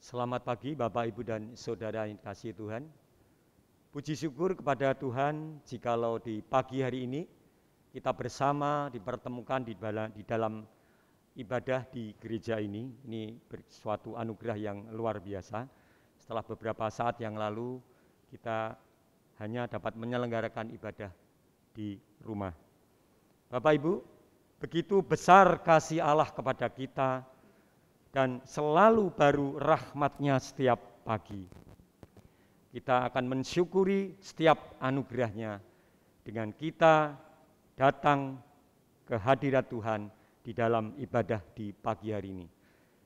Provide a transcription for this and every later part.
Selamat pagi Bapak, Ibu, dan Saudara yang dikasihi Tuhan. Puji syukur kepada Tuhan jikalau di pagi hari ini kita bersama dipertemukan di dalam ibadah di gereja ini. Ini suatu anugerah yang luar biasa. Setelah beberapa saat yang lalu kita hanya dapat menyelenggarakan ibadah di rumah. Bapak Ibu, begitu besar kasih Allah kepada kita dan selalu baru rahmat-Nya setiap pagi. Kita akan mensyukuri setiap anugerah-Nya dengan kita datang ke hadirat Tuhan di dalam ibadah di pagi hari ini.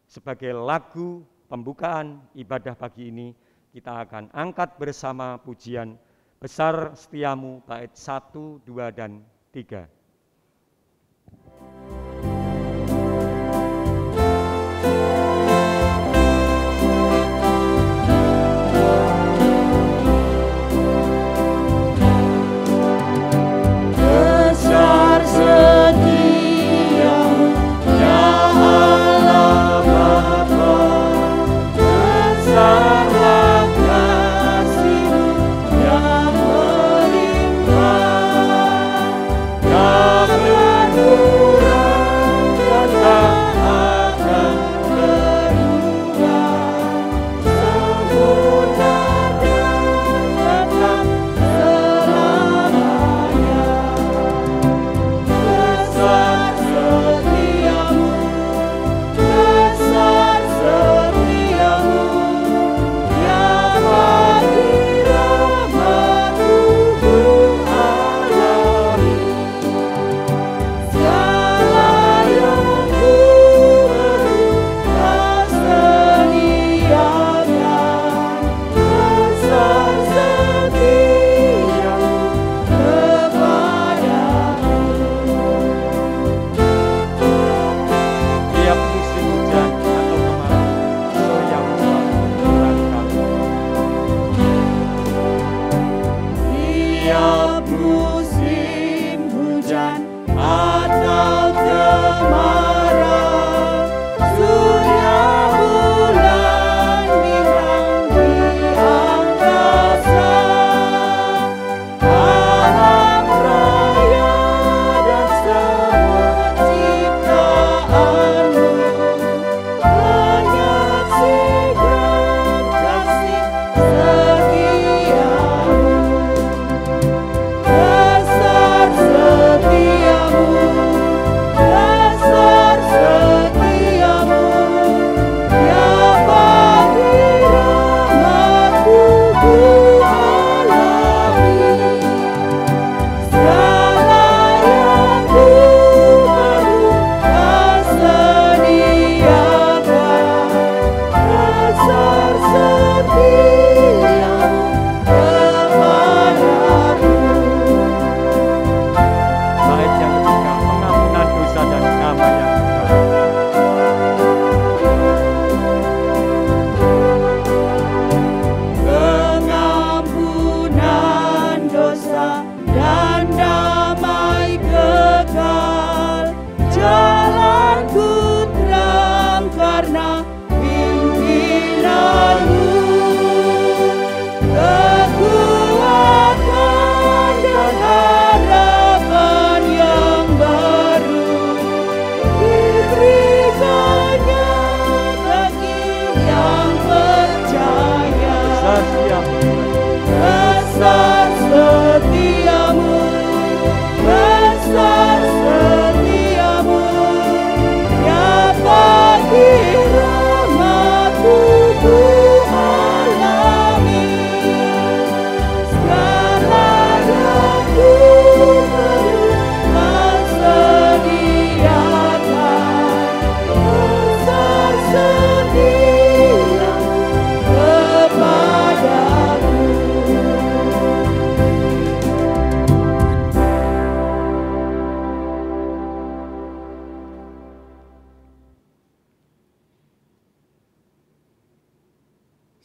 Sebagai lagu pembukaan ibadah pagi ini, kita akan angkat bersama pujian Besar Setiamu bait 1, 2, dan 3.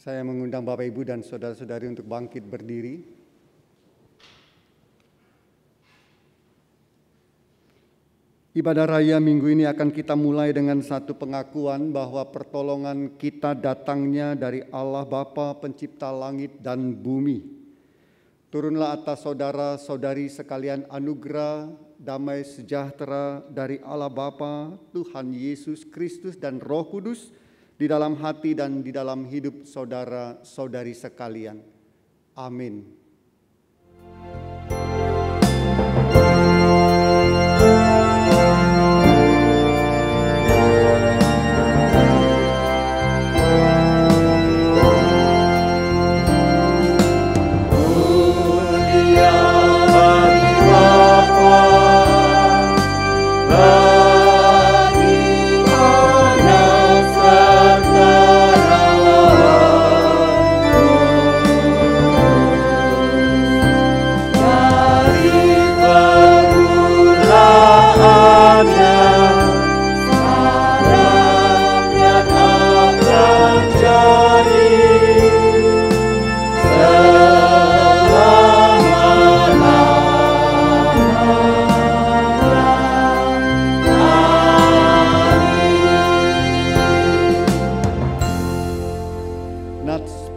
Saya mengundang Bapak, Ibu, dan saudara-saudari untuk bangkit berdiri. Ibadah raya minggu ini akan kita mulai dengan satu pengakuan bahwa pertolongan kita datangnya dari Allah Bapa pencipta langit dan bumi. Turunlah atas saudara-saudari sekalian anugerah, damai sejahtera dari Allah Bapa, Tuhan Yesus Kristus dan Roh Kudus di dalam hati dan di dalam hidup saudara-saudari sekalian. Amin.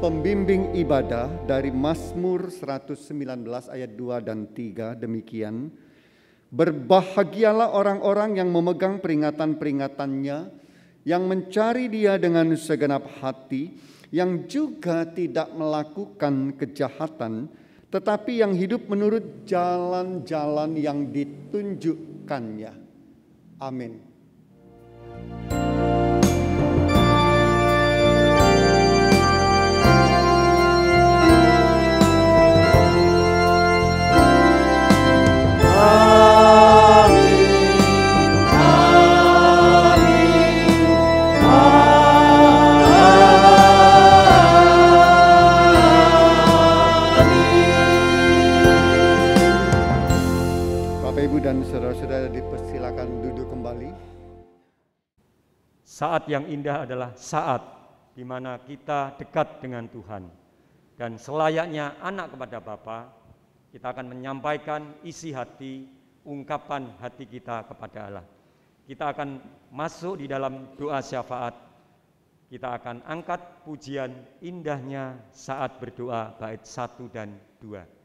Pembimbing ibadah dari Mazmur 119 ayat 2 dan 3 demikian. Berbahagialah orang-orang yang memegang peringatan-peringatannya, yang mencari Dia dengan segenap hati, yang juga tidak melakukan kejahatan, tetapi yang hidup menurut jalan-jalan yang ditunjukkannya. Amin. Dan saudara-saudara dipersilakan duduk kembali. Saat yang indah adalah saat di mana kita dekat dengan Tuhan. Dan selayaknya anak kepada Bapa, kita akan menyampaikan isi hati, ungkapan hati kita kepada Allah. Kita akan masuk di dalam doa syafaat. Kita akan angkat pujian indahnya saat berdoa bait 1 dan 2.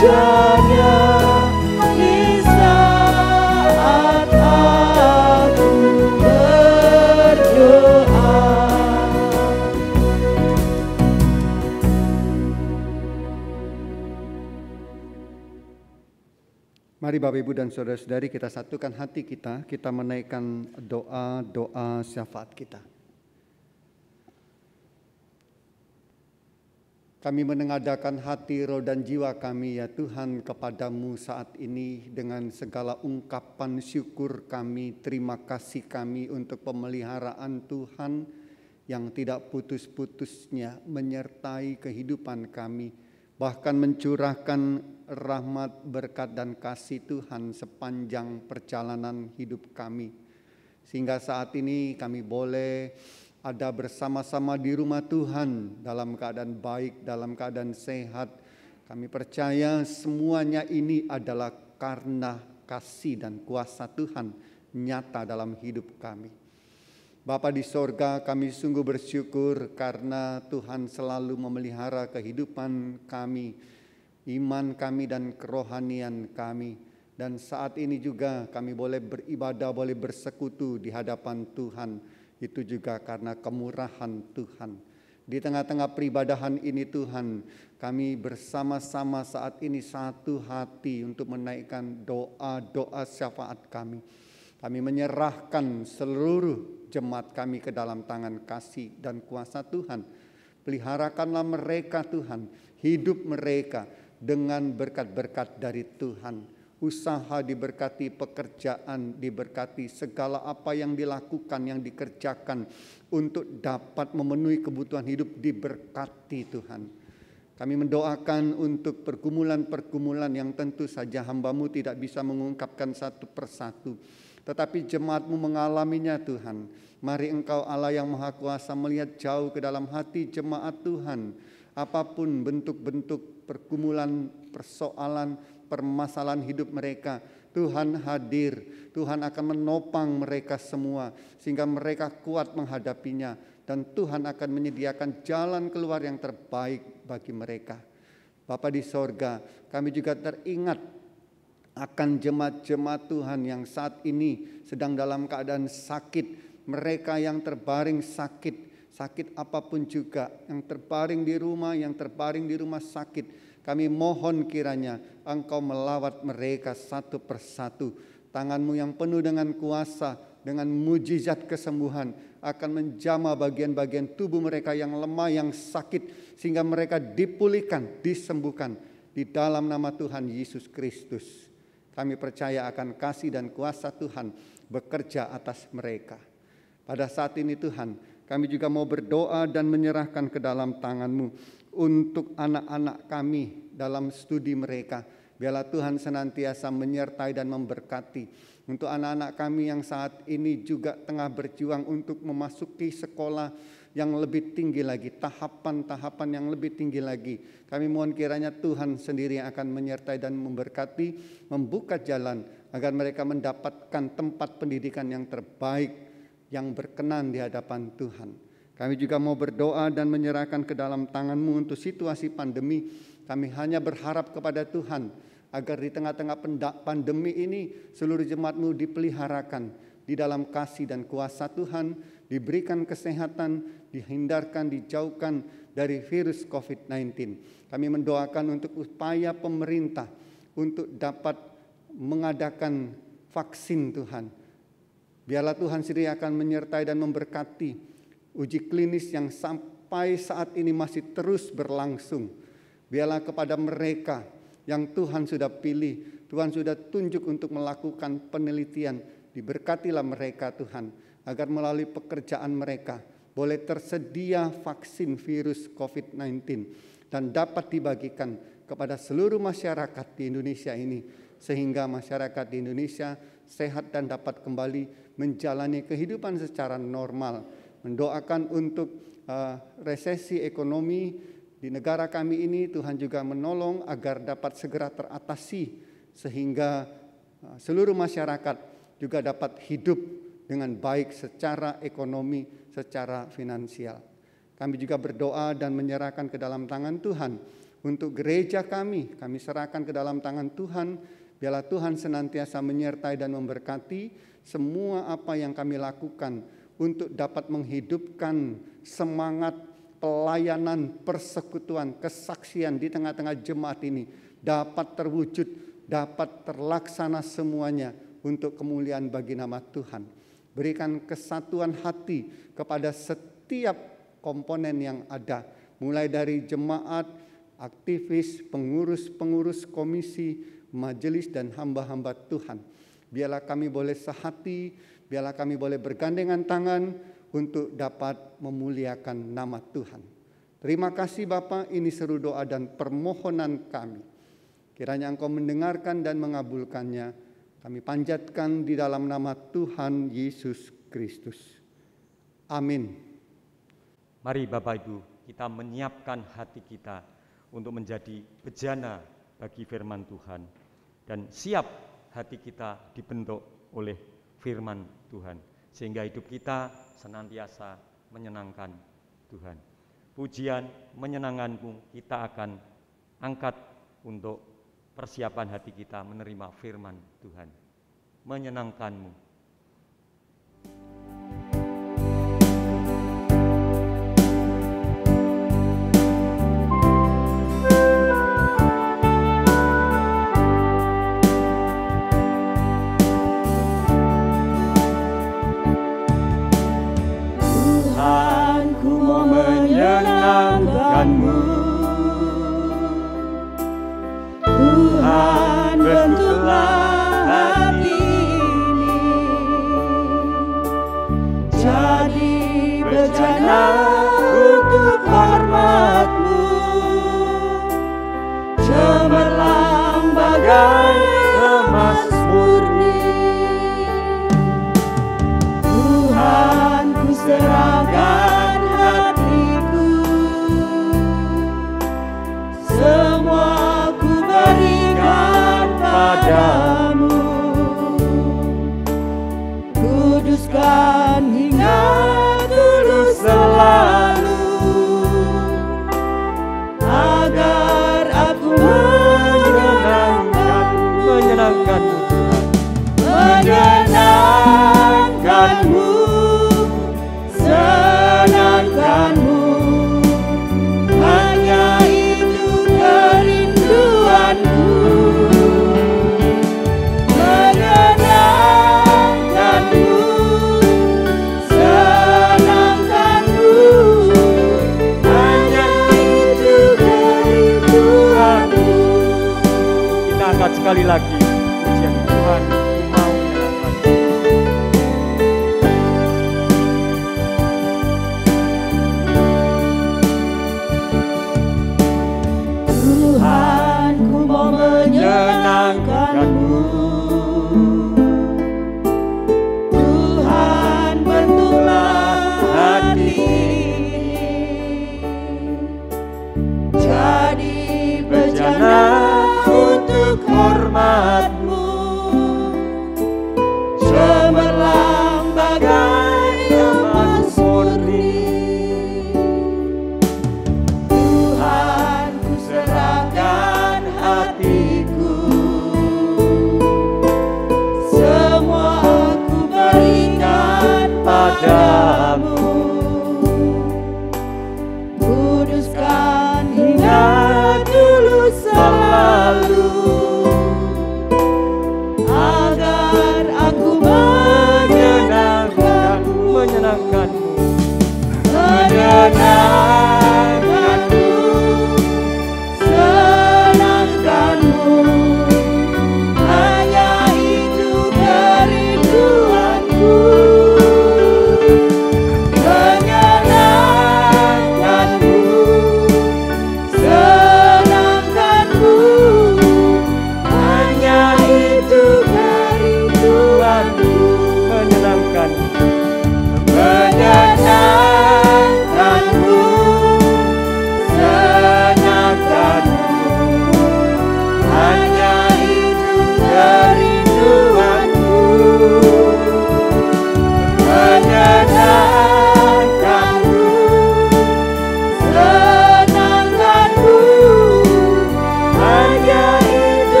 wajahnya di saat aku berdoa. Mari Bapak Ibu dan Saudara-saudari, kita satukan hati kita menaikkan doa syafaat kita. Kami menengadakan hati, roh dan jiwa kami ya Tuhan kepadamu saat ini dengan segala ungkapan syukur kami, terima kasih kami untuk pemeliharaan Tuhan yang tidak putus-putusnya menyertai kehidupan kami, bahkan mencurahkan rahmat, berkat dan kasih Tuhan sepanjang perjalanan hidup kami. Sehingga saat ini kami boleh ada bersama-sama di rumah Tuhan dalam keadaan baik, dalam keadaan sehat. Kami percaya semuanya ini adalah karena kasih dan kuasa Tuhan nyata dalam hidup kami. Bapa di sorga, kami sungguh bersyukur karena Tuhan selalu memelihara kehidupan kami, iman kami dan kerohanian kami. Dan saat ini juga kami boleh beribadah, boleh bersekutu di hadapan Tuhan. Itu juga karena kemurahan Tuhan. Di tengah-tengah peribadahan ini Tuhan, kami bersama-sama saat ini satu hati untuk menaikkan doa-doa syafaat kami. Kami menyerahkan seluruh jemaat kami ke dalam tangan kasih dan kuasa Tuhan. Peliharakanlah mereka Tuhan, hidup mereka dengan berkat-berkat dari Tuhan. Usaha diberkati, pekerjaan diberkati, segala apa yang dilakukan, yang dikerjakan untuk dapat memenuhi kebutuhan hidup diberkati Tuhan. Kami mendoakan untuk pergumulan-pergumulan yang tentu saja hamba-Mu tidak bisa mengungkapkan satu persatu. Tetapi jemaat-Mu mengalaminya Tuhan. Mari Engkau Allah yang Maha Kuasa melihat jauh ke dalam hati jemaat Tuhan. Apapun bentuk-bentuk pergumulan, persoalan, permasalahan hidup mereka, Tuhan hadir. Tuhan akan menopang mereka semua sehingga mereka kuat menghadapinya. Dan Tuhan akan menyediakan jalan keluar yang terbaik bagi mereka. Bapa di sorga, kami juga teringat akan jemaat-jemaat Tuhan yang saat ini sedang dalam keadaan sakit. Mereka yang terbaring sakit apapun juga, yang terbaring di rumah sakit. Kami mohon kiranya Engkau melawat mereka satu persatu. Tangan-Mu yang penuh dengan kuasa, dengan mujizat kesembuhan akan menjamah bagian-bagian tubuh mereka yang lemah, yang sakit, sehingga mereka dipulihkan, disembuhkan di dalam nama Tuhan Yesus Kristus. Kami percaya akan kasih dan kuasa Tuhan bekerja atas mereka. Pada saat ini Tuhan, kami juga mau berdoa dan menyerahkan ke dalam tangan-Mu untuk anak-anak kami dalam studi mereka. Biarlah Tuhan senantiasa menyertai dan memberkati. Untuk anak-anak kami yang saat ini juga tengah berjuang untuk memasuki sekolah yang lebih tinggi lagi, tahapan-tahapan yang lebih tinggi lagi. Kami mohon kiranya Tuhan sendiri yang akan menyertai dan memberkati, membuka jalan agar mereka mendapatkan tempat pendidikan yang terbaik, yang berkenan di hadapan Tuhan. Kami juga mau berdoa dan menyerahkan ke dalam tangan-Mu untuk situasi pandemi. Kami hanya berharap kepada Tuhan agar di tengah-tengah pandemi ini seluruh jemaat-Mu dipeliharakan di dalam kasih dan kuasa Tuhan, diberikan kesehatan, dihindarkan, dijauhkan dari virus COVID-19. Kami mendoakan untuk upaya pemerintah untuk dapat mengadakan vaksin Tuhan. Biarlah Tuhan sendiri akan menyertai dan memberkati uji klinis yang sampai saat ini masih terus berlangsung. Biarlah kepada mereka yang Tuhan sudah pilih, Tuhan sudah tunjuk untuk melakukan penelitian, diberkatilah mereka Tuhan, agar melalui pekerjaan mereka boleh tersedia vaksin virus COVID-19 dan dapat dibagikan kepada seluruh masyarakat di Indonesia ini, sehingga masyarakat di Indonesia sehat dan dapat kembali menjalani kehidupan secara normal. Mendoakan untuk resesi ekonomi di negara kami ini, Tuhan juga menolong agar dapat segera teratasi sehingga seluruh masyarakat juga dapat hidup dengan baik secara ekonomi, secara finansial. Kami juga berdoa dan menyerahkan ke dalam tangan Tuhan Untuk gereja kami serahkan ke dalam tangan Tuhan. Biarlah Tuhan senantiasa menyertai dan memberkati semua apa yang kami lakukan untuk dapat menghidupkan semangat pelayanan, persekutuan, kesaksian di tengah-tengah jemaat ini dapat terwujud, dapat terlaksana semuanya untuk kemuliaan bagi nama Tuhan. Berikan kesatuan hati kepada setiap komponen yang ada, mulai dari jemaat, aktivis, pengurus-pengurus komisi, majelis, dan hamba-hamba Tuhan. Biarlah kami boleh sehati, biarlah kami boleh bergandengan tangan untuk dapat memuliakan nama Tuhan. Terima kasih Bapa, ini seru doa dan permohonan kami. Kiranya Engkau mendengarkan dan mengabulkannya. Kami panjatkan di dalam nama Tuhan Yesus Kristus. Amin. Mari Bapak Ibu, kita menyiapkan hati kita untuk menjadi bejana bagi firman Tuhan. Dan siap hati kita dibentuk oleh firman Tuhan. Sehingga hidup kita senantiasa menyenangkan Tuhan. Pujian menyenangkanmu kita akan angkat untuk persiapan hati kita menerima firman Tuhan. Menyenangkanmu. Tuhan, bentuklah hati ini jadi bejana untuk hormat-Mu, cemerlang bagai emas murni. Tuhan, ku serahkan hatiku, semua padamu, kuduskan hingga tulus selalu, agar aku menyenangkanmu, senangkanmu, hanya itu kerinduanku. Sekali lagi, pujian Tuhan, ku mau menyenangkan. Tuhan, ku mau menyenangkan-Mu. Tuhan, bentuklah hati ini jadi bejana untuk hormat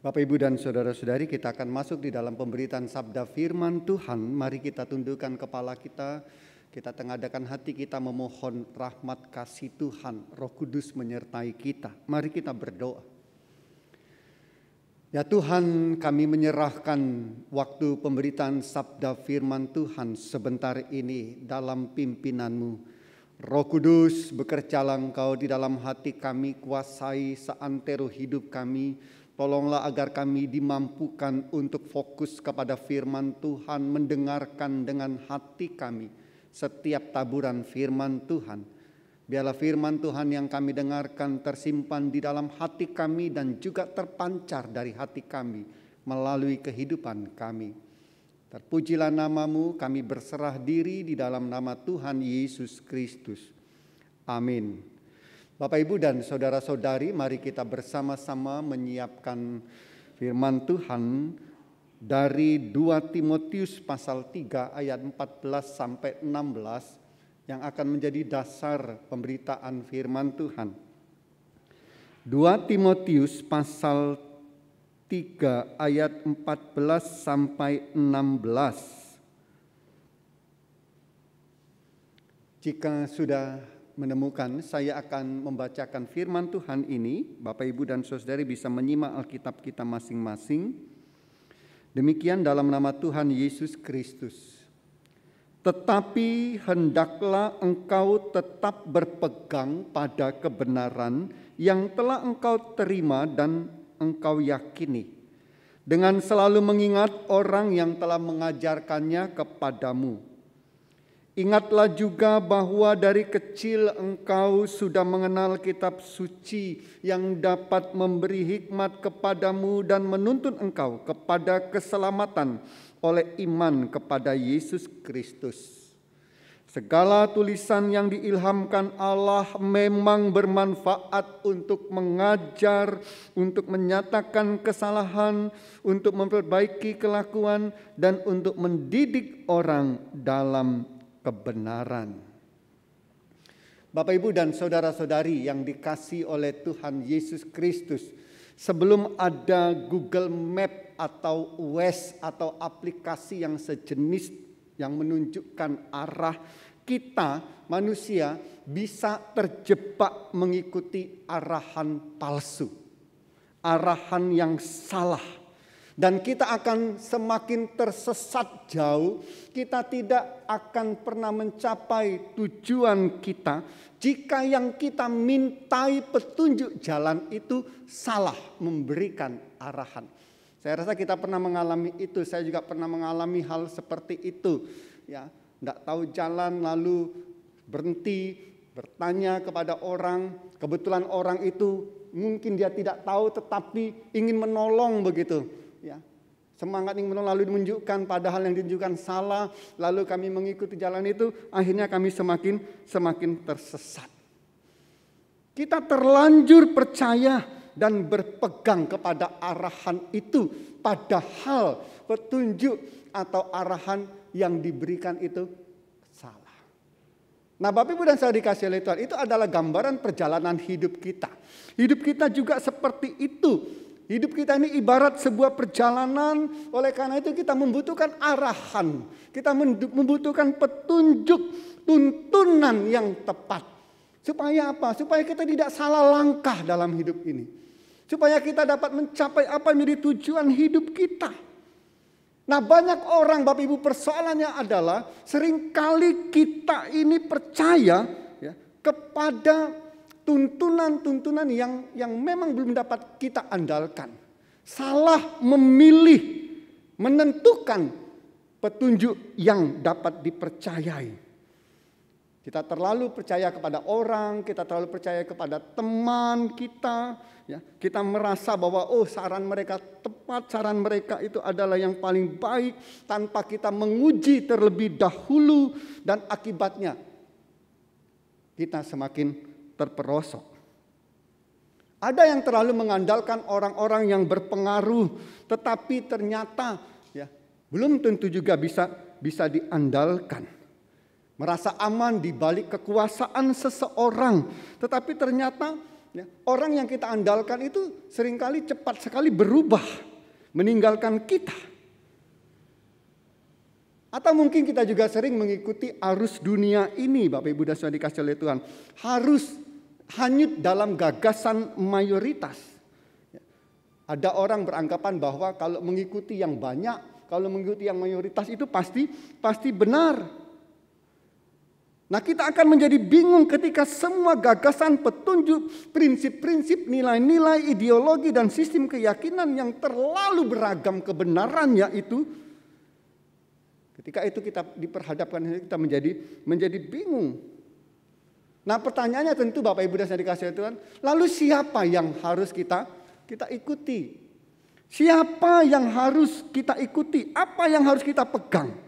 Bapak, Ibu, dan saudara-saudari, kita akan masuk di dalam pemberitaan sabda firman Tuhan. Mari kita tundukkan kepala kita, kita tengadakan hati kita memohon rahmat kasih Tuhan, Roh Kudus menyertai kita. Mari kita berdoa. Ya Tuhan, kami menyerahkan waktu pemberitaan sabda firman Tuhan sebentar ini dalam pimpinan-Mu. Roh Kudus, bekerjalah Engkau di dalam hati kami, kuasai seantero hidup kami. Tolonglah agar kami dimampukan untuk fokus kepada firman Tuhan, mendengarkan dengan hati kami setiap taburan firman Tuhan. Biarlah firman Tuhan yang kami dengarkan tersimpan di dalam hati kami dan juga terpancar dari hati kami melalui kehidupan kami. Terpujilah nama-Mu, kami berserah diri di dalam nama Tuhan Yesus Kristus. Amin. Bapak, Ibu, dan saudara-saudari, mari kita bersama-sama menyiapkan firman Tuhan dari 2 Timotius pasal 3 ayat 14 sampai 16 yang akan menjadi dasar pemberitaan firman Tuhan. 2 Timotius pasal 3 ayat 14 sampai 16. Jika sudah menemukan, saya akan membacakan firman Tuhan ini. Bapak, Ibu, dan saudari bisa menyimak Alkitab kita masing-masing. Demikian dalam nama Tuhan Yesus Kristus. Tetapi hendaklah engkau tetap berpegang pada kebenaran yang telah engkau terima dan engkau yakini, dengan selalu mengingat orang yang telah mengajarkannya kepadamu. Ingatlah juga bahwa dari kecil engkau sudah mengenal kitab suci yang dapat memberi hikmat kepadamu dan menuntun engkau kepada keselamatan oleh iman kepada Yesus Kristus. Segala tulisan yang diilhamkan Allah memang bermanfaat untuk mengajar, untuk menyatakan kesalahan, untuk memperbaiki kelakuan, dan untuk mendidik orang dalam kebenaran. Bapak, Ibu, dan saudara-saudari yang dikasihi oleh Tuhan Yesus Kristus, sebelum ada Google Map atau Waze atau aplikasi yang sejenis yang menunjukkan arah, kita manusia bisa terjebak mengikuti arahan palsu, arahan yang salah. Dan kita akan semakin tersesat jauh, kita tidak akan pernah mencapai tujuan kita jika yang kita mintai petunjuk jalan itu salah memberikan arahan. Saya rasa kita pernah mengalami itu, saya juga pernah mengalami hal seperti itu. Ya, tidak tahu jalan lalu berhenti bertanya kepada orang, kebetulan orang itu mungkin dia tidak tahu tetapi ingin menolong begitu. Ya, semangat ingin menolong lalu menunjukkan padahal yang ditunjukkan salah, lalu kami mengikuti jalan itu, akhirnya kami semakin tersesat. Kita terlanjur percaya dan berpegang kepada arahan itu, padahal petunjuk atau arahan yang diberikan itu salah. Nah, Bapak, Ibu, dan saudara dikasihi oleh Tuhan, itu adalah gambaran perjalanan hidup kita. Hidup kita juga seperti itu. Hidup kita ini ibarat sebuah perjalanan, oleh karena itu kita membutuhkan arahan. Kita membutuhkan petunjuk, tuntunan yang tepat. Supaya apa? Supaya kita tidak salah langkah dalam hidup ini. Supaya kita dapat mencapai apa yang menjadi tujuan hidup kita. Nah, banyak orang, Bapak, Ibu, persoalannya adalah seringkali kita ini percaya ya, kepada tuntunan-tuntunan yang memang belum dapat kita andalkan. Salah memilih, menentukan petunjuk yang dapat dipercayai. Kita terlalu percaya kepada orang, kita terlalu percaya kepada teman kita. Ya, kita merasa bahwa saran mereka tepat, saran mereka itu adalah yang paling baik tanpa kita menguji terlebih dahulu, dan akibatnya kita semakin terperosok. Ada yang terlalu mengandalkan orang-orang yang berpengaruh, tetapi ternyata ya belum tentu juga bisa diandalkan. Merasa aman di balik kekuasaan seseorang, tetapi ternyata Ya, orang yang kita andalkan itu seringkali cepat sekali berubah, meninggalkan kita. Atau mungkin kita juga sering mengikuti arus dunia ini, Bapak Ibu dan Saudara dikasih oleh Tuhan. Harus hanyut dalam gagasan mayoritas. Ada orang beranggapan bahwa kalau mengikuti yang banyak, kalau mengikuti yang mayoritas itu pasti benar. Nah, kita akan menjadi bingung ketika semua gagasan, petunjuk, prinsip-prinsip, nilai-nilai, ideologi, dan sistem keyakinan yang terlalu beragam kebenarannya itu, ketika itu kita diperhadapkan, kita menjadi bingung. Nah, pertanyaannya tentu Bapak Ibu dan Saudara dikasihi Tuhan, lalu siapa yang harus kita ikuti? Siapa yang harus kita ikuti? Apa yang harus kita pegang?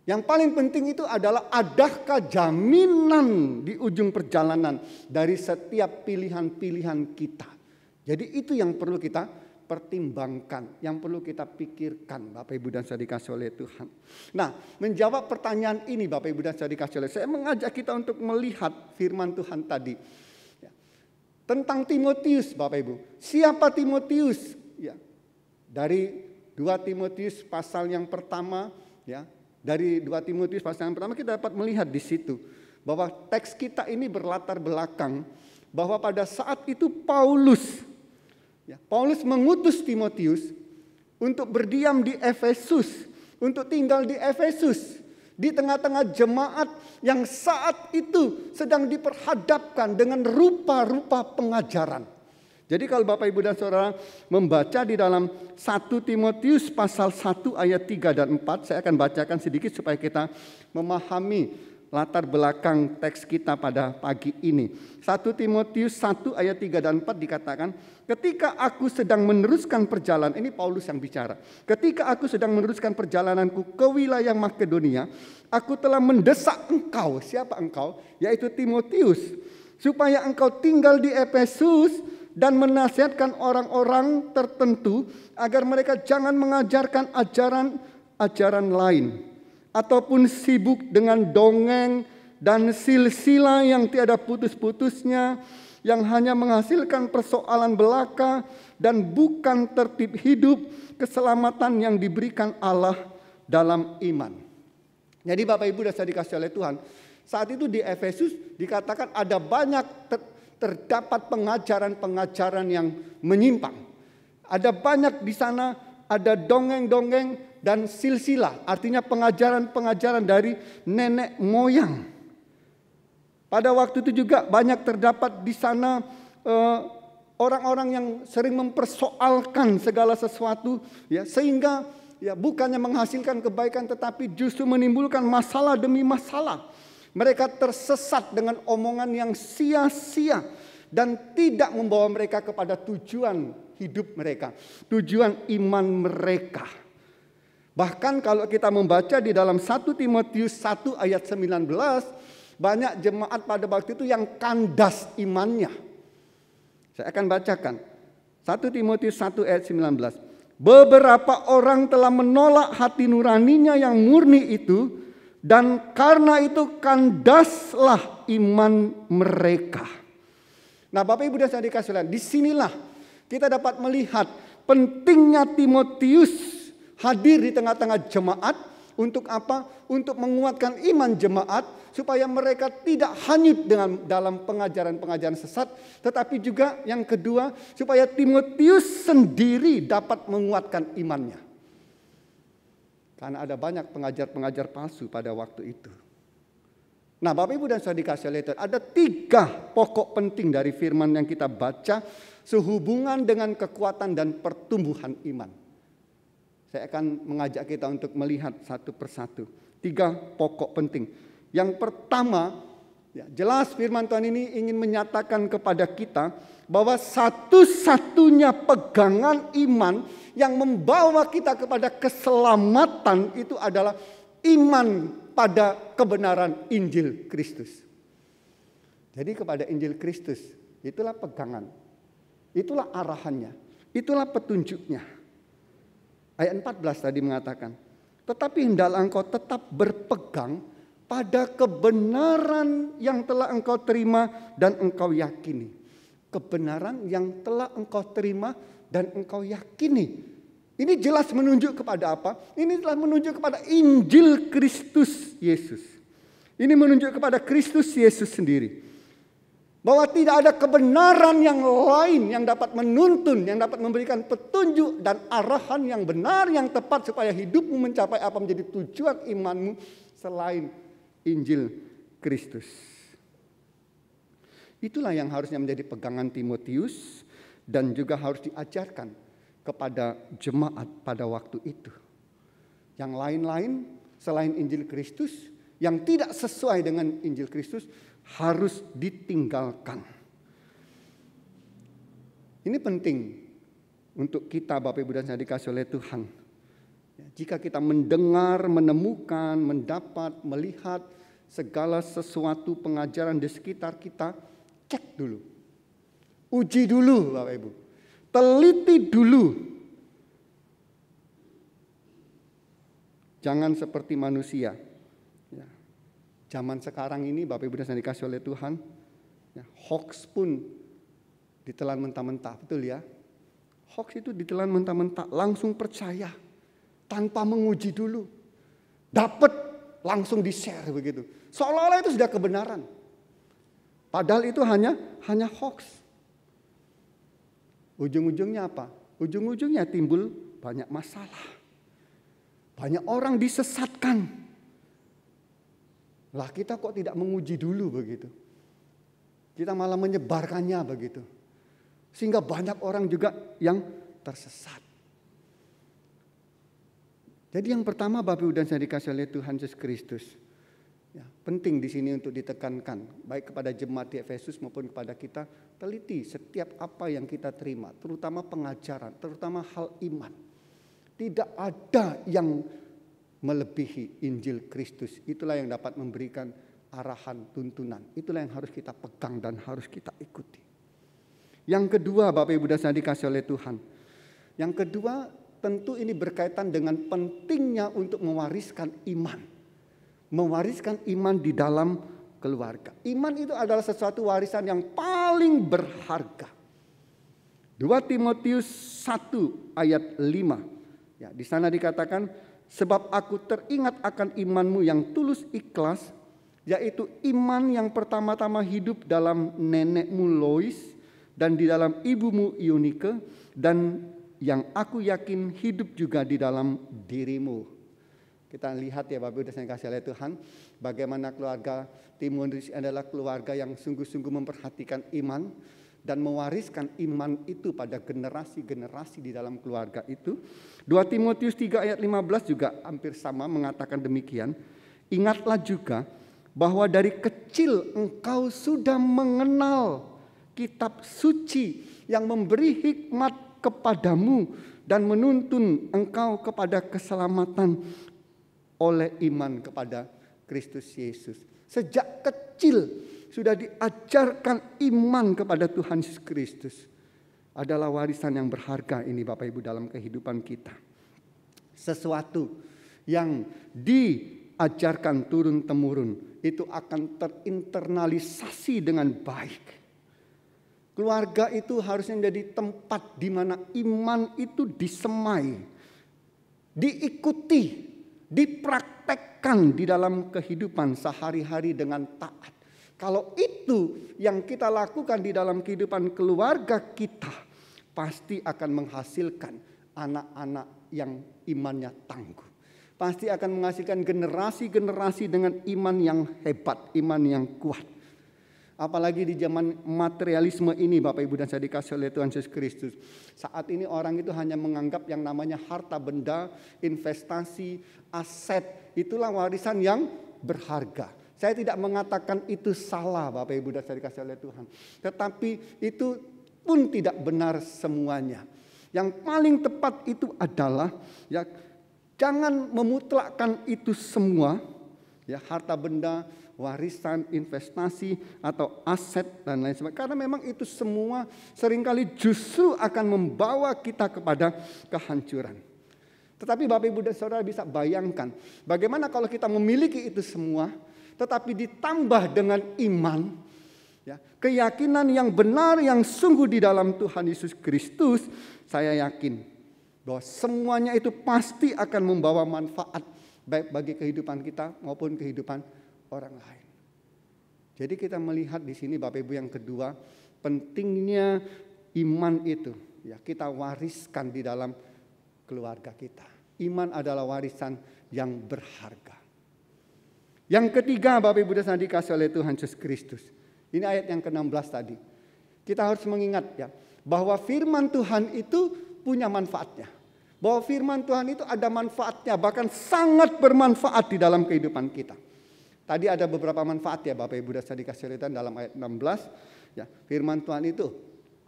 Yang paling penting itu adalah adakah jaminan di ujung perjalanan dari setiap pilihan-pilihan kita. Jadi itu yang perlu kita pertimbangkan, yang perlu kita pikirkan Bapak Ibu dan Saudara dikasihi oleh Tuhan. Nah, menjawab pertanyaan ini Bapak Ibu dan Saudara dikasihi oleh, saya mengajak kita untuk melihat firman Tuhan tadi. Ya. Tentang Timotius Bapak Ibu. Siapa Timotius? Ya. Dari 2 Timotius pasal yang pertama, ya. Dari 2 Timotius pasal yang pertama kita dapat melihat di situ bahwa teks kita ini berlatar belakang bahwa pada saat itu Paulus mengutus Timotius untuk berdiam di Efesus, untuk tinggal di Efesus, di tengah-tengah jemaat yang saat itu sedang diperhadapkan dengan rupa-rupa pengajaran. Jadi kalau Bapak Ibu dan Saudara membaca di dalam 1 Timotius pasal 1 ayat 3 dan 4, saya akan bacakan sedikit supaya kita memahami latar belakang teks kita pada pagi ini. 1 Timotius 1 ayat 3 dan 4 dikatakan, ketika aku sedang meneruskan perjalanan, ini Paulus yang bicara. Ketika aku sedang meneruskan perjalananku ke wilayah Makedonia, aku telah mendesak engkau, siapa engkau? Yaitu Timotius, supaya engkau tinggal di Efesus dan menasihatkan orang-orang tertentu agar mereka jangan mengajarkan ajaran lain ataupun sibuk dengan dongeng dan silsilah yang tiada putus-putusnya, yang hanya menghasilkan persoalan belaka dan bukan tertib hidup keselamatan yang diberikan Allah dalam iman. Jadi Bapak Ibu dan Saudara dikasihi oleh Tuhan, saat itu di Efesus dikatakan ada banyak terdapat pengajaran-pengajaran yang menyimpang. Ada banyak di sana, ada dongeng-dongeng dan silsilah, artinya pengajaran-pengajaran dari nenek moyang. Pada waktu itu juga banyak terdapat di sana orang-orang yang sering mempersoalkan segala sesuatu, ya, sehingga ya bukannya menghasilkan kebaikan tetapi justru menimbulkan masalah demi masalah. Mereka tersesat dengan omongan yang sia-sia dan tidak membawa mereka kepada tujuan hidup mereka, tujuan iman mereka. Bahkan kalau kita membaca di dalam 1 Timotius 1 ayat 19, banyak jemaat pada waktu itu yang kandas imannya. Saya akan bacakan 1 Timotius 1 ayat 19. Beberapa orang telah menolak hati nuraninya yang murni itu, dan karena itu kandaslah iman mereka. Nah Bapak Ibu dan Saudara dikasihi, disinilah kita dapat melihat pentingnya Timotius hadir di tengah-tengah jemaat. Untuk apa? Untuk menguatkan iman jemaat supaya mereka tidak hanyut dalam pengajaran-pengajaran sesat. Tetapi juga yang kedua, supaya Timotius sendiri dapat menguatkan imannya. Karena ada banyak pengajar-pengajar palsu pada waktu itu. Nah Bapak Ibu dan Saudara dikasihi oleh Tuhan, ada 3 pokok penting dari firman yang kita baca sehubungan dengan kekuatan dan pertumbuhan iman. Saya akan mengajak kita untuk melihat satu persatu. 3 pokok penting. Yang pertama, ya, jelas firman Tuhan ini ingin menyatakan kepada kita bahwa satu-satunya pegangan iman yang membawa kita kepada keselamatan itu adalah iman pada kebenaran Injil Kristus. Jadi kepada Injil Kristus, itulah pegangan, itulah arahannya, itulah petunjuknya. Ayat 14 tadi mengatakan, tetapi hendaklah engkau tetap berpegang pada kebenaran yang telah engkau terima dan engkau yakini. Kebenaran yang telah engkau terima dan engkau yakini. Ini jelas menunjuk kepada apa? Ini telah menunjuk kepada Injil Kristus Yesus. Ini menunjuk kepada Kristus Yesus sendiri. Bahwa tidak ada kebenaran yang lain yang dapat menuntun, yang dapat memberikan petunjuk dan arahan yang benar, yang tepat supaya hidupmu mencapai apa menjadi tujuan imanmu selain Injil Kristus. Itulah yang harusnya menjadi pegangan Timotius dan juga harus diajarkan kepada jemaat pada waktu itu. Yang lain-lain selain Injil Kristus yang tidak sesuai dengan Injil Kristus harus ditinggalkan. Ini penting untuk kita Bapak Ibu dan Saudara dikasih oleh Tuhan. Jika kita mendengar, menemukan, mendapat, melihat segala sesuatu pengajaran di sekitar kita, cek dulu. Uji dulu Bapak Ibu. Teliti dulu. Jangan seperti manusia. Zaman sekarang ini Bapak Ibu dan dikasih oleh Tuhan, hoax pun ditelan mentah-mentah, betul ya? Hoax itu ditelan mentah-mentah, langsung percaya tanpa menguji dulu, dapat langsung di-share begitu, seolah-olah itu sudah kebenaran. Padahal itu hanya hoax. Ujung-ujungnya apa? Ujung-ujungnya timbul banyak masalah, banyak orang disesatkan. Lah kita kok tidak menguji dulu begitu. Kita malah menyebarkannya begitu. Sehingga banyak orang juga yang tersesat. Jadi yang pertama Bapak Ibu dan Saudara dikasih oleh Tuhan Yesus Kristus. Ya, penting di sini untuk ditekankan. Baik kepada jemaat di Efesus maupun kepada kita. Teliti setiap apa yang kita terima. Terutama pengajaran, terutama hal iman. Tidak ada yang melebihi Injil Kristus. Itulah yang dapat memberikan arahan, tuntunan. Itulah yang harus kita pegang dan harus kita ikuti. Yang kedua Bapak Ibu dan Saudara dikasih oleh Tuhan. Yang kedua tentu ini berkaitan dengan pentingnya untuk mewariskan iman. Mewariskan iman di dalam keluarga. Iman itu adalah sesuatu warisan yang paling berharga. 2 Timotius 1 ayat 5. Ya, di sana dikatakan, sebab aku teringat akan imanmu yang tulus ikhlas, yaitu iman yang pertama-tama hidup dalam nenekmu Lois dan di dalam ibumu Eunike, dan yang aku yakin hidup juga di dalam dirimu. Kita lihat ya Bapak Ibu dan kasih oleh Tuhan, bagaimana keluarga Timotius adalah keluarga yang sungguh-sungguh memperhatikan iman dan mewariskan iman itu pada generasi-generasi di dalam keluarga itu. 2 Timotius 3 ayat 15 juga hampir sama mengatakan demikian. Ingatlah juga bahwa dari kecil engkau sudah mengenal kitab suci yang memberi hikmat kepadamu dan menuntun engkau kepada keselamatan oleh iman kepada Kristus Yesus. Sejak kecil sudah diajarkan iman kepada Tuhan Yesus Kristus. Adalah warisan yang berharga ini Bapak Ibu dalam kehidupan kita. Sesuatu yang diajarkan turun-temurun itu akan terinternalisasi dengan baik. Keluarga itu harusnya menjadi tempat di mana iman itu disemai, diikuti, dipraktekkan di dalam kehidupan sehari-hari dengan taat. Kalau itu yang kita lakukan di dalam kehidupan keluarga kita, pasti akan menghasilkan anak-anak yang imannya tangguh. Pasti akan menghasilkan generasi-generasi dengan iman yang hebat, iman yang kuat. Apalagi di zaman materialisme ini Bapak Ibu dan saya dikasih oleh Tuhan Yesus Kristus. Saat ini orang itu hanya menganggap yang namanya harta benda, investasi, aset, itulah warisan yang berharga. Saya tidak mengatakan itu salah Bapak Ibu dan saya dikasih oleh Tuhan. Tetapi itu pun tidak benar semuanya. Yang paling tepat itu adalah ya, jangan memutlakkan itu semua, ya, harta benda, warisan, investasi atau aset dan lain sebagainya. Karena memang itu semua seringkali justru akan membawa kita kepada kehancuran. Tetapi Bapak Ibu dan Saudara bisa bayangkan bagaimana kalau kita memiliki itu semua, tetapi ditambah dengan iman, ya, keyakinan yang benar yang sungguh di dalam Tuhan Yesus Kristus, saya yakin bahwa semuanya itu pasti akan membawa manfaat baik bagi kehidupan kita maupun kehidupan orang lain. Jadi kita melihat di sini Bapak Ibu yang kedua, pentingnya iman itu ya kita wariskan di dalam keluarga kita. Iman adalah warisan yang berharga. Yang ketiga Bapak Ibu dan Saudara dikasih oleh Tuhan Yesus Kristus. Ini ayat yang ke-16 tadi. Kita harus mengingat ya bahwa firman Tuhan itu punya manfaatnya. Bahwa firman Tuhan itu ada manfaatnya, bahkan sangat bermanfaat di dalam kehidupan kita. Tadi ada beberapa manfaat ya Bapak Ibu dan Saudara dikasih oleh Tuhan dalam ayat 16. Ya, firman Tuhan itu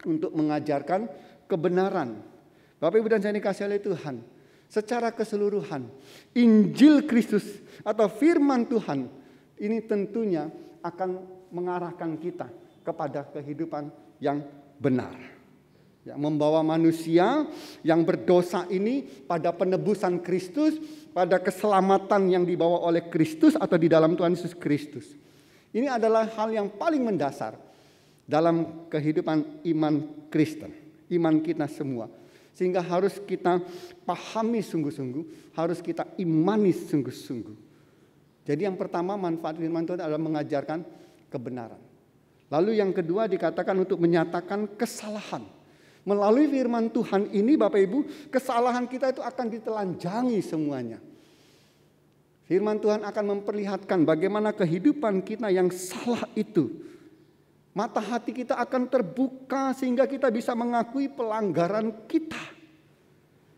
untuk mengajarkan kebenaran. Bapak Ibu dan Saudara dikasih oleh Tuhan, secara keseluruhan Injil Kristus atau firman Tuhan ini tentunya akan mengarahkan kita kepada kehidupan yang benar. Ya, membawa manusia yang berdosa ini pada penebusan Kristus, pada keselamatan yang dibawa oleh Kristus atau di dalam Tuhan Yesus Kristus. Ini adalah hal yang paling mendasar dalam kehidupan iman Kristen, iman kita semua. Sehingga harus kita pahami sungguh-sungguh, harus kita imani sungguh-sungguh. Jadi yang pertama manfaat firman Tuhan adalah mengajarkan kebenaran. Lalu yang kedua dikatakan untuk menyatakan kesalahan. Melalui firman Tuhan ini Bapak Ibu, kesalahan kita itu akan ditelanjangi semuanya. Firman Tuhan akan memperlihatkan bagaimana kehidupan kita yang salah itu. Mata hati kita akan terbuka sehingga kita bisa mengakui pelanggaran kita.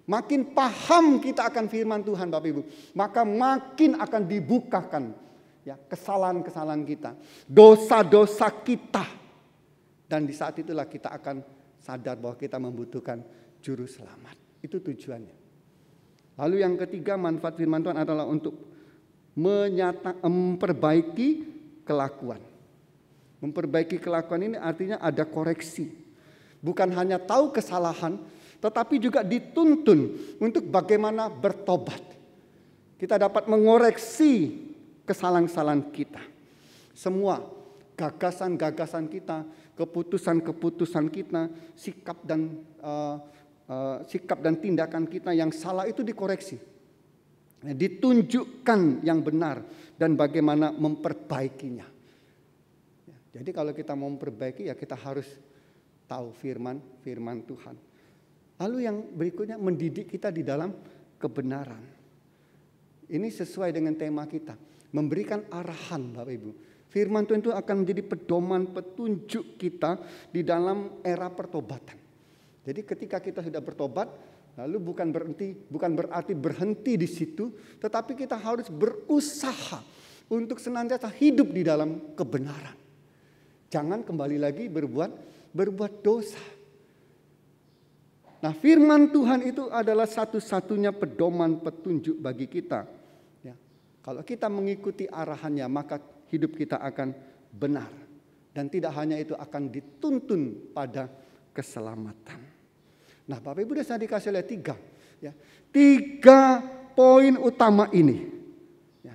Makin paham kita akan firman Tuhan Bapak Ibu, maka makin akan dibukakan ya kesalahan-kesalahan kita, dosa-dosa kita. Dan di saat itulah kita akan sadar bahwa kita membutuhkan juru selamat. Itu tujuannya. Lalu yang ketiga manfaat firman Tuhan adalah untuk memperbaiki kelakuan. Memperbaiki kelakuan ini artinya ada koreksi. Bukan hanya tahu kesalahan, tetapi juga dituntun untuk bagaimana bertobat. Kita dapat mengoreksi kesalahan-kesalahan kita. Semua gagasan-gagasan kita, keputusan-keputusan kita, sikap dan tindakan kita yang salah itu dikoreksi. Ditunjukkan yang benar dan bagaimana memperbaikinya. Jadi kalau kita mau memperbaiki ya kita harus tahu firman Tuhan. Lalu yang berikutnya mendidik kita di dalam kebenaran. Ini sesuai dengan tema kita, memberikan arahan Bapak Ibu. Firman Tuhan itu akan menjadi pedoman petunjuk kita di dalam era pertobatan. Jadi ketika kita sudah bertobat, lalu bukan berarti berhenti di situ, tetapi kita harus berusaha untuk senantiasa hidup di dalam kebenaran. Jangan kembali lagi berbuat dosa. Nah, firman Tuhan itu adalah satu-satunya pedoman petunjuk bagi kita. Ya, kalau kita mengikuti arahannya, maka hidup kita akan benar. Dan tidak hanya itu akan dituntun pada keselamatan. Nah Bapak Ibu sudah dikasih oleh tiga poin utama ini. Ya.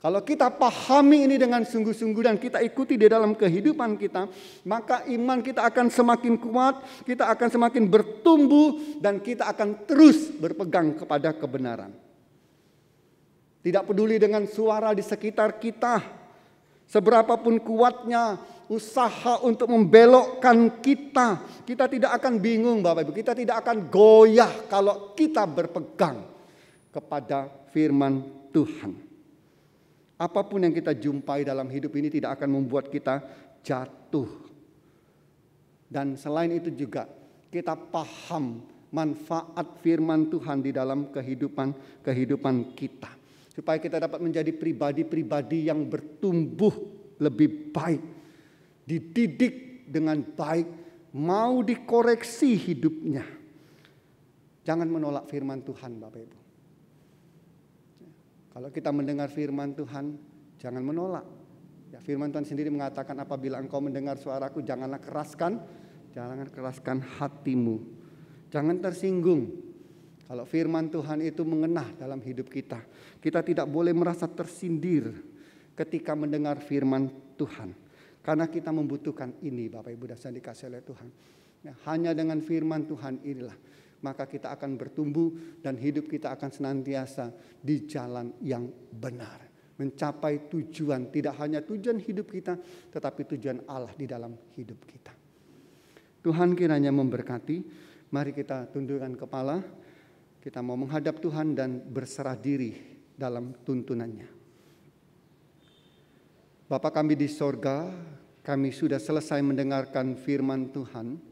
Kalau kita pahami ini dengan sungguh-sungguh dan kita ikuti di dalam kehidupan kita, maka iman kita akan semakin kuat, kita akan semakin bertumbuh dan kita akan terus berpegang kepada kebenaran. Tidak peduli dengan suara di sekitar kita, seberapapun kuatnya usaha untuk membelokkan kita, kita tidak akan bingung Bapak Ibu. Kita tidak akan goyah kalau kita berpegang kepada firman Tuhan. Apapun yang kita jumpai dalam hidup ini tidak akan membuat kita jatuh. Dan selain itu juga kita paham manfaat firman Tuhan di dalam kehidupan kita. Supaya kita dapat menjadi pribadi-pribadi yang bertumbuh lebih baik. Dididik dengan baik. Mau dikoreksi hidupnya. Jangan menolak firman Tuhan Bapak Ibu. Kalau kita mendengar firman Tuhan, jangan menolak. Ya, firman Tuhan sendiri mengatakan apabila engkau mendengar suaraku, janganlah keraskan hatimu. Jangan tersinggung. Kalau firman Tuhan itu mengenah dalam hidup kita, kita tidak boleh merasa tersindir. ketika mendengar firman Tuhan. Karena kita membutuhkan ini, Bapak Ibu dan Saudara dikasihi oleh Tuhan. Ya, hanya dengan firman Tuhan inilah maka kita akan bertumbuh dan hidup kita akan senantiasa di jalan yang benar. Mencapai tujuan, tidak hanya tujuan hidup kita, tetapi tujuan Allah di dalam hidup kita. Tuhan kiranya memberkati. Mari kita tundukkan kepala. Kita mau menghadap Tuhan dan berserah diri dalam tuntunannya. Bapa kami di sorga, kami sudah selesai mendengarkan firman Tuhan.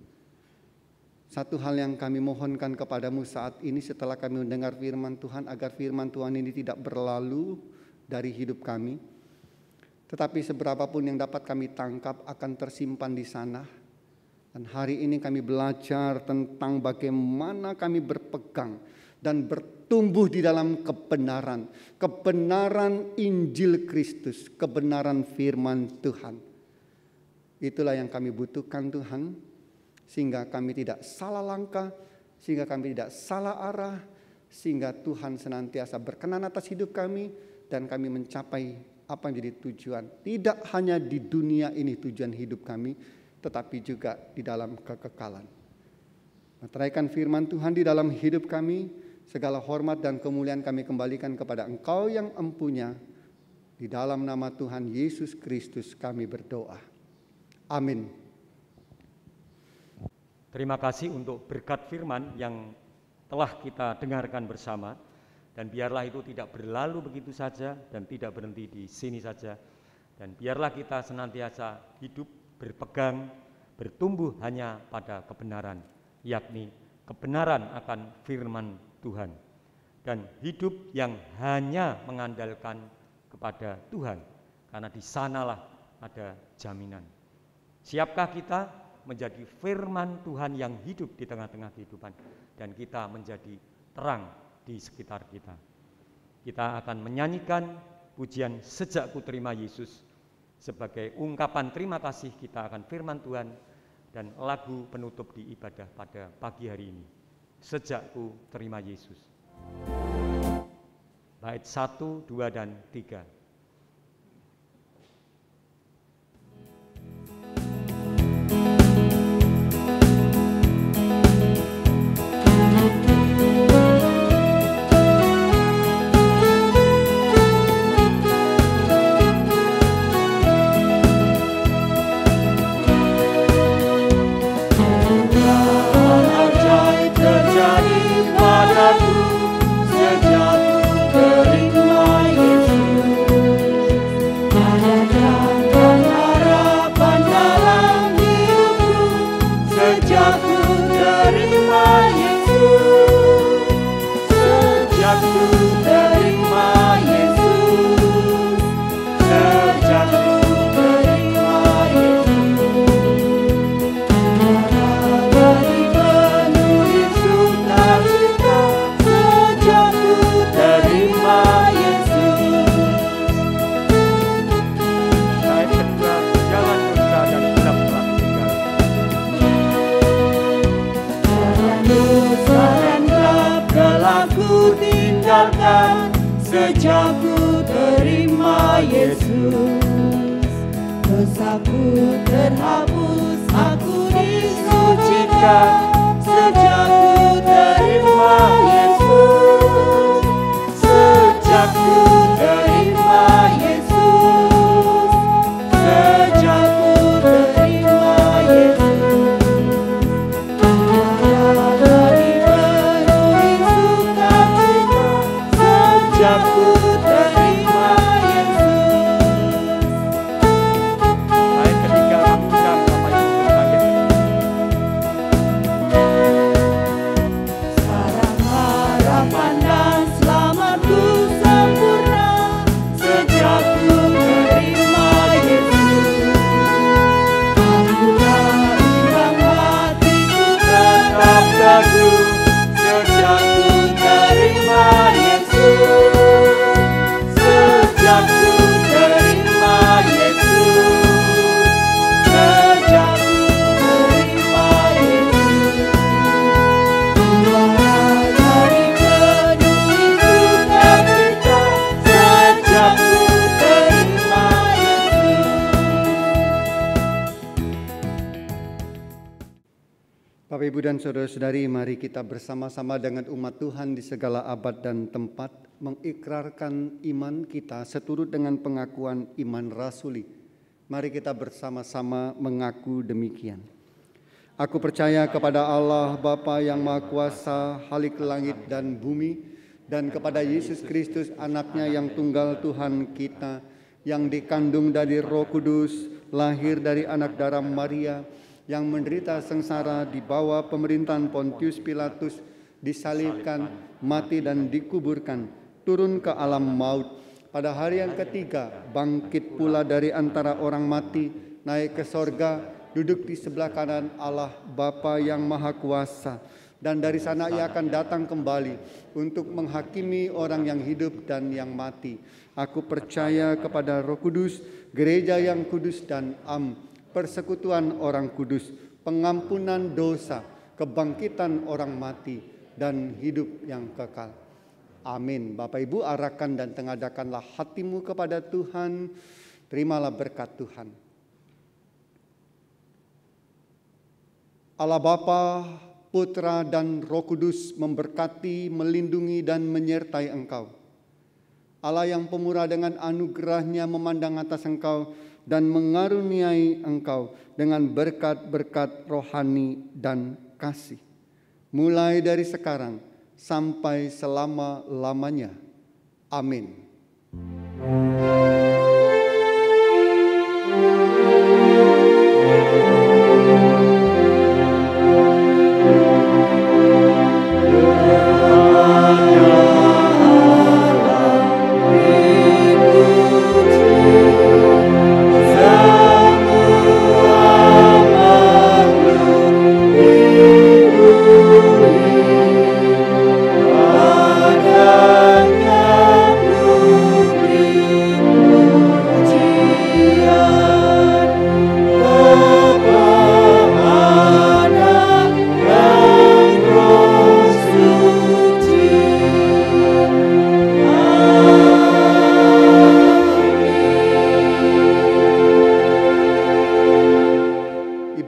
Satu hal yang kami mohonkan kepadamu saat ini setelah kami mendengar firman Tuhan, agar firman Tuhan ini tidak berlalu dari hidup kami. Tetapi seberapapun yang dapat kami tangkap akan tersimpan di sana. Dan hari ini kami belajar tentang bagaimana kami berpegang dan bertumbuh di dalam kebenaran. Kebenaran Injil Kristus, kebenaran firman Tuhan. Itulah yang kami butuhkan Tuhan. Sehingga kami tidak salah langkah, sehingga kami tidak salah arah, sehingga Tuhan senantiasa berkenan atas hidup kami, dan kami mencapai apa yang menjadi tujuan. Tidak hanya di dunia ini tujuan hidup kami, tetapi juga di dalam kekekalan. Meteraikan firman Tuhan di dalam hidup kami, segala hormat dan kemuliaan kami kembalikan kepada Engkau yang empunya. Di dalam nama Tuhan Yesus Kristus kami berdoa. Amin. Terima kasih untuk berkat firman yang telah kita dengarkan bersama, dan biarlah itu tidak berlalu begitu saja dan tidak berhenti di sini saja, dan biarlah kita senantiasa hidup berpegang, bertumbuh hanya pada kebenaran, yakni kebenaran akan firman Tuhan, dan hidup yang hanya mengandalkan kepada Tuhan, karena di sanalah ada jaminan. Siapkah kita menjadi firman Tuhan yang hidup di tengah-tengah kehidupan, dan kita menjadi terang di sekitar kita? Kita akan menyanyikan pujian Sejak Ku Terima Yesus sebagai ungkapan terima kasih kita akan firman Tuhan, dan lagu penutup di ibadah pada pagi hari ini, Sejak Ku Terima Yesus. Bait 1, 2, dan 3. Sejak ku terima Yesus, dosaku terhapus, aku disucikan. Sejak ku terima Yesus, sejak ku terima Yesus, sejak ku terima Yesus, dari penuhi sukacita. Sejak ku terima Yesus. Ayat ketiga, mengundang Bapak Ibu berbahagia. Sekarang harapan dan selamatku sempurna. Sejak ku terima Yesus, aku imbang hatiku tetap teguh. Sejak ku terima Yesus, sejak ku terima Yesus, sejak ku terima Yesus, Tuhan dari penuhi sukacita. Sejak ku terima Ibu dan saudara-saudari, mari kita bersama-sama dengan umat Tuhan di segala abad dan tempat mengikrarkan iman kita seturut dengan pengakuan iman rasuli. Mari kita bersama-sama mengaku demikian. Aku percaya kepada Allah Bapa yang Maha Kuasa, Khalik langit dan bumi, dan kepada Yesus Kristus anaknya yang tunggal Tuhan kita, yang dikandung dari Roh Kudus, lahir dari anak darah Maria, yang menderita sengsara di bawah pemerintahan Pontius Pilatus, disalibkan, mati dan dikuburkan, turun ke alam maut. Pada hari yang ketiga, bangkit pula dari antara orang mati, naik ke sorga, duduk di sebelah kanan Allah Bapa yang Maha Kuasa. Dan dari sana ia akan datang kembali untuk menghakimi orang yang hidup dan yang mati. Aku percaya kepada Roh Kudus, gereja yang kudus dan persekutuan orang kudus, pengampunan dosa, kebangkitan orang mati, dan hidup yang kekal. Amin. Bapak Ibu, arahkan dan tengadakanlah hatimu kepada Tuhan. Terimalah berkat Tuhan. Allah Bapa, Putra dan Roh Kudus memberkati, melindungi dan menyertai engkau. Allah yang pemurah dengan anugerahnya memandang atas engkau dan mengaruniai engkau dengan berkat-berkat rohani dan kasih. Mulai dari sekarang sampai selama-lamanya. Amin.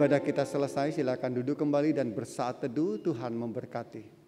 Ibadah kita selesai, silakan duduk kembali dan bersaat teduh. Tuhan memberkati.